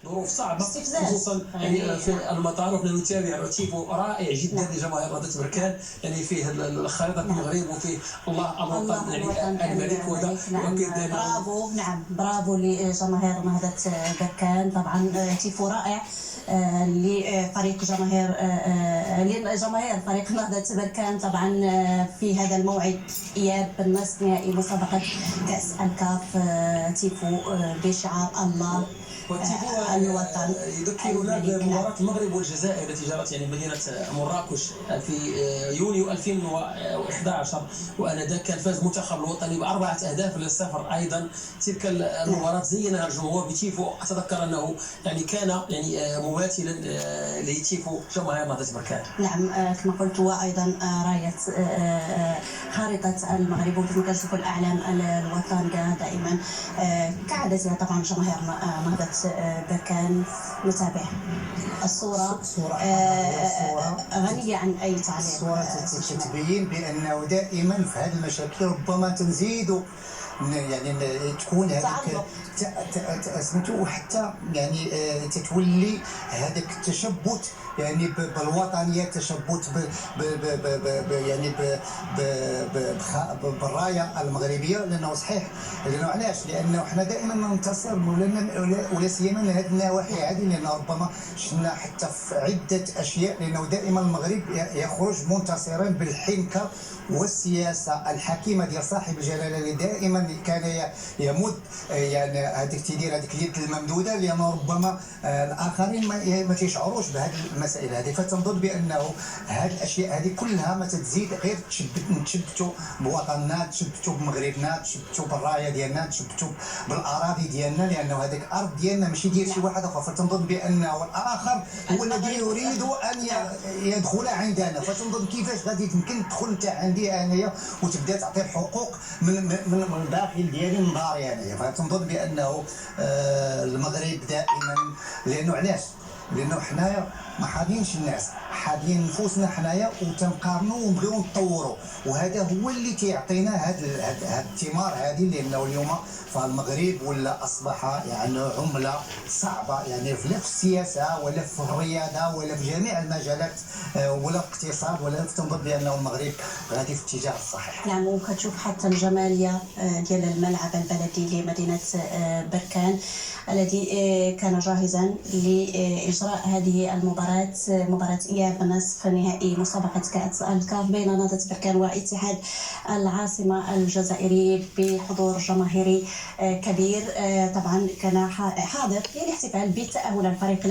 ظروف صعبه خصوصا يعني في المطار. وكنا نتابع تيفو رائع جدا لجماهير نهضة بركان، يعني فيه الخريطه المغرب وفيه الله الوطن يعني الملك وهذا. برافو، نعم برافو لجماهير نهضة بركان. طبعا تيفو رائع لفريق جماهير فريق نهضة بركان طبعا في هذا الموعد إياب النصف نهائي مسابقة كأس الكاف. تيفو بشعار الله الوطن. يذكرنا بمباراة المغرب والجزائر التي جرت يعني مدينة مراكش في يونيو 2011، وانذاك كان فاز المنتخب الوطني ب4-0 ايضا. تلك المباراة زينها الجمهور بتيفو، اتذكر انه يعني كان يعني مماثلا لتيفو جماهير نهضة بركان. نعم كما قلت، وايضا راية خارطة المغرب وكما كنشوفوا الاعلام الوطن دائما كعادتها. طبعا جماهير نهضة بركان نتابع الصورة غنية عن أي تعليق. الصورة تتبين بأنه دائما في هذه المشاكل ربما تنزيد يعني تكون هذيك سميتو، وحتى يعني تتولي هذاك التشبت يعني بالوطنيه، التشبت يعني بالرايه المغربيه. لانه صحيح، لانه علاش؟ لانه حنا دائما ننتصر ولا سيما من هذه النواحي هذه، لان ربما شفنا حتى في عده اشياء، لانه دائما المغرب يخرج منتصرا بالحنكه والسياسه الحكيمه ديال صاحب الجلاله، اللي دائما كان يمد يعني هذيك تيدير هذيك اليد الممدوده، لان ربما الاخرين ما تيشعروش بهذه المسائل هذه. فتنظن بانه هذه الاشياء هذه كلها ما تزيد غير نتشبتوا بوطننا، نتشبتوا بمغربنا، نتشبتوا بالرايه ديالنا، نتشبتوا بالاراضي ديالنا، لانه هذاك الارض ديالنا ماشي ديال شي واحد اخر. فتنظن بانه الاخر هو الذي يريد ان يدخل عندنا. فتنظن كيفاش غادي يمكن تدخل انت عندي انايا وتبدا تعطي الحقوق من الداخل ديالي، من داري انايا. فتنظن بانه المغرب دائما، لانه علاش؟ لانه حنايا ما حاضينش الناس، حاضين نفوسنا حنايا وتنقارنوا ونبغيو نطوروا، وهذا هو اللي تيعطينا هاد الثمار هذه. لانه اليوم فالمغرب ولا اصبح يعني عمله صعبه، يعني لا في السياسه ولا في الرياضه ولا في جميع المجالات ولا في الاقتصاد ولا في. تنظن بانه المغرب غادي في الاتجاه الصحيح. نعم، وكتشوف حتى الجماليه ديال الملعب البلدي لمدينه بركان الذي كان جاهزا لاجراء هذه المباراه، مباراه اياب نصف نهائي مسابقه كاس الكاف بين نهضة بركان واتحاد العاصمه الجزائري بحضور جماهيري كبير. طبعا كان حاضر للاحتفال بتاهل الفريق